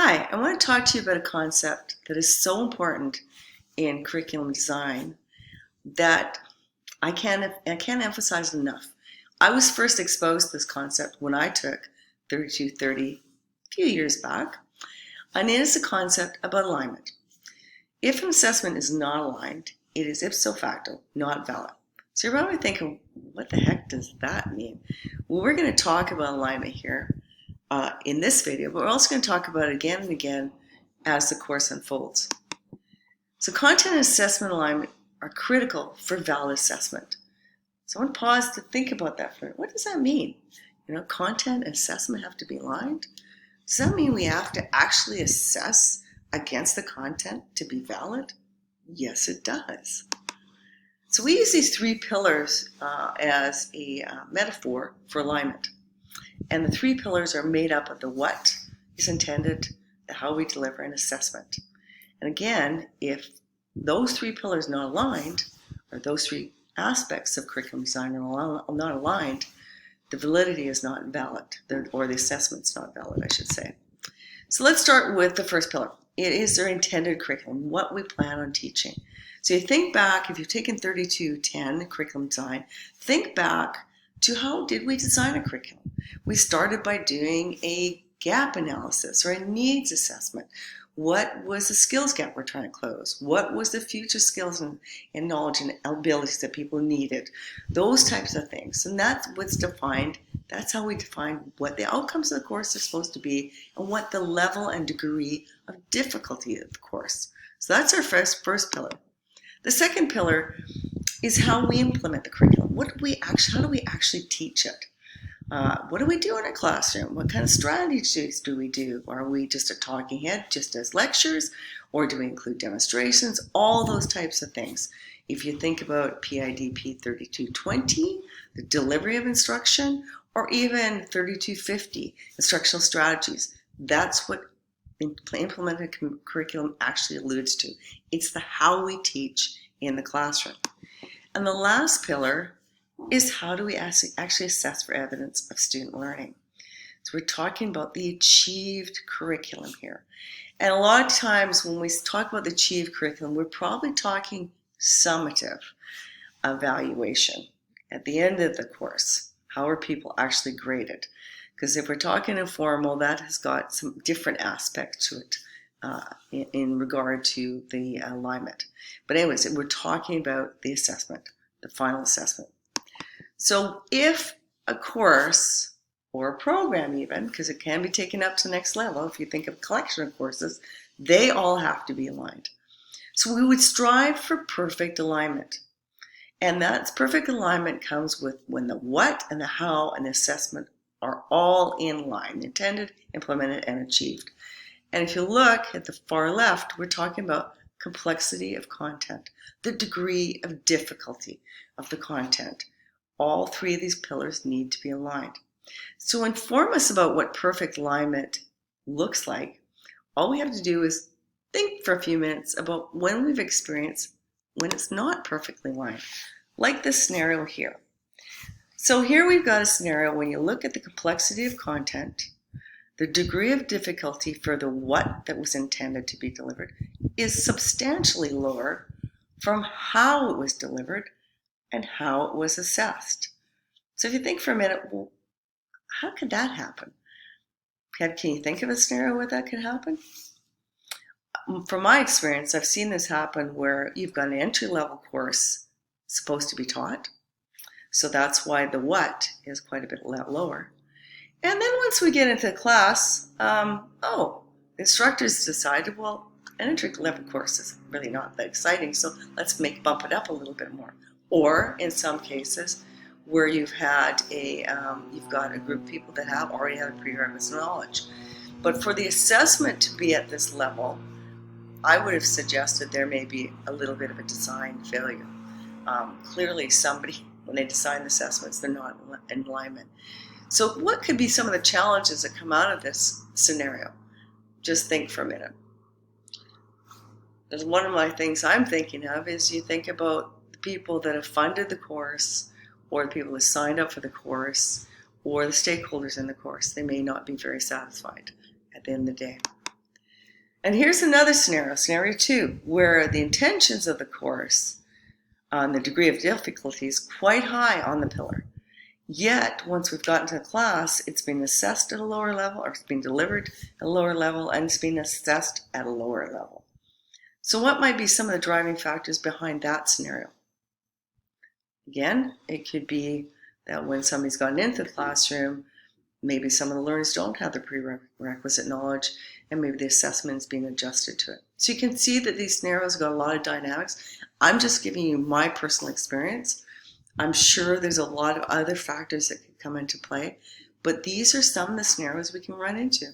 Hi, I want to talk to you about a concept that is so important in curriculum design that I can't emphasize enough. I was first exposed to this concept when I took 3230 a few years back, and it is a concept about alignment. If an assessment is not aligned, it is ipso facto not valid. So you're probably thinking, what the heck does that mean? Well, we're going to talk about alignment here in this video, but we're also going to talk about it again and again as the course unfolds. So content and assessment alignment are critical for valid assessment. So I want to pause to think about that for a minute. What does that mean? Content and assessment have to be aligned? Does that mean we have to actually assess against the content to be valid? Yes, it does. So we use these three pillars as a metaphor for alignment. And the three pillars are made up of the what is intended, the how we deliver, and assessment. And again, if those three pillars are not aligned, or those three aspects of curriculum design are not aligned, the validity is not valid, or the assessment's not valid, I should say. So let's start with the first pillar. It is their intended curriculum, what we plan on teaching. So you think back, if you've taken 3210 curriculum design, think back to how did we design a curriculum? We started by doing a gap analysis or a needs assessment. What was the skills gap we're trying to close? What was the future skills and knowledge and abilities that people needed? Those types of things. And that's what's defined. That's how we define what the outcomes of the course are supposed to be and what the level and degree of difficulty of the course. So that's our first pillar. The second pillar is how we implement the curriculum. How do we actually teach it? What do we do in a classroom? What kind of strategies do we do? Are we just a talking head, just as lectures, or do we include demonstrations? All those types of things. If you think about PIDP 3220, the delivery of instruction, or even 3250, instructional strategies, that's what implemented curriculum actually alludes to. It's the how we teach in the classroom. And the last pillar is how do we actually assess for evidence of student learning. So we're talking about the achieved curriculum here. And a lot of times when we talk about the achieved curriculum, we're probably talking summative evaluation at the end of the course. How are people actually graded? Because if we're talking informal, that has got some different aspects to it in regard to the alignment. But anyways, we're talking about the assessment, the final assessment. So if a course or a program even, because it can be taken up to the next level, if you think of a collection of courses, they all have to be aligned. So we would strive for perfect alignment. And that perfect alignment comes with when the what and the how and the assessment are all in line, intended, implemented, and achieved. And if you look at the far left, we're talking about complexity of content, the degree of difficulty of the content. All three of these pillars need to be aligned. So to inform us about what perfect alignment looks like, all we have to do is think for a few minutes about when we've experienced when it's not perfectly aligned, like this scenario here. So here we've got a scenario when you look at the complexity of content, the degree of difficulty for the what that was intended to be delivered is substantially lower from how it was delivered and how it was assessed. So if you think for a minute, well, how could that happen? Can you think of a scenario where that could happen? From my experience, I've seen this happen where you've got an entry-level course supposed to be taught. So that's why the what is quite a bit lower. And then once we get into the class, the instructors decided, well, an entry-level course is really not that exciting, so let's bump it up a little bit more. Or in some cases, where you've got a group of people that have already had a prerequisite knowledge. But for the assessment to be at this level, I would have suggested there may be a little bit of a design failure. Clearly somebody, when they design the assessments, they're not in alignment. So what could be some of the challenges that come out of this scenario? Just think for a minute. One of my things I'm thinking of is you think about the people that have funded the course, or the people that signed up for the course, or the stakeholders in the course. They may not be very satisfied at the end of the day. And here's another scenario, scenario 2, where the intentions of the course, the degree of difficulty is quite high on the pillar. Yet, once we've gotten to the class, it's been assessed at a lower level, or it's been delivered at a lower level, and it's been assessed at a lower level. So what might be some of the driving factors behind that scenario? Again, it could be that when somebody's gotten into the classroom, maybe some of the learners don't have the prerequisite knowledge, and maybe the assessment is being adjusted to it. So you can see that these scenarios have got a lot of dynamics. I'm just giving you my personal experience. I'm sure there's a lot of other factors that could come into play, but these are some of the scenarios we can run into.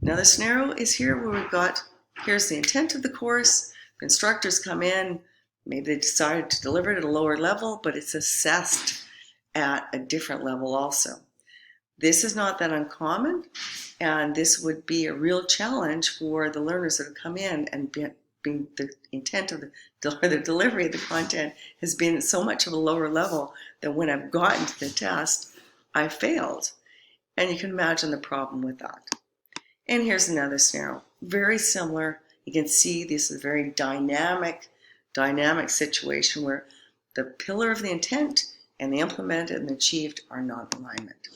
Another scenario is here where we've got, here's the intent of the course, the instructors come in, maybe they decided to deliver it at a lower level, but it's assessed at a different level also. This is not that uncommon, and this would be a real challenge for the learners that have come in and being the intent of the delivery of the content has been at so much of a lower level that when I've gotten to the test, I failed. And you can imagine the problem with that. And here's another scenario, very similar. You can see this is a very dynamic situation where the pillar of the intent and the implemented and achieved are not in alignment.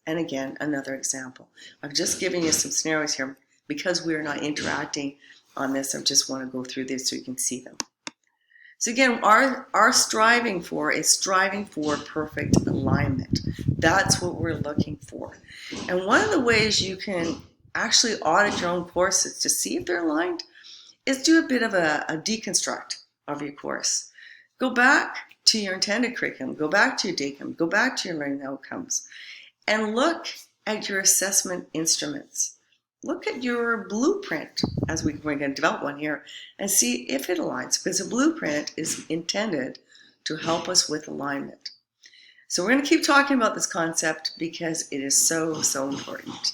And again, another example. I'm just giving you some scenarios here because we are not interacting on this. I just want to go through this so you can see them. So again, our striving for perfect alignment. That's what we're looking for. And one of the ways you can actually audit your own courses to see if they're aligned is do a bit of a deconstruct of your course. Go back to your intended curriculum, go back to your DACUM, go back to your learning outcomes, and look at your assessment instruments. Look at your blueprint, as we're going to develop one here, and see if it aligns, because a blueprint is intended to help us with alignment. So we're going to keep talking about this concept because it is so, so important.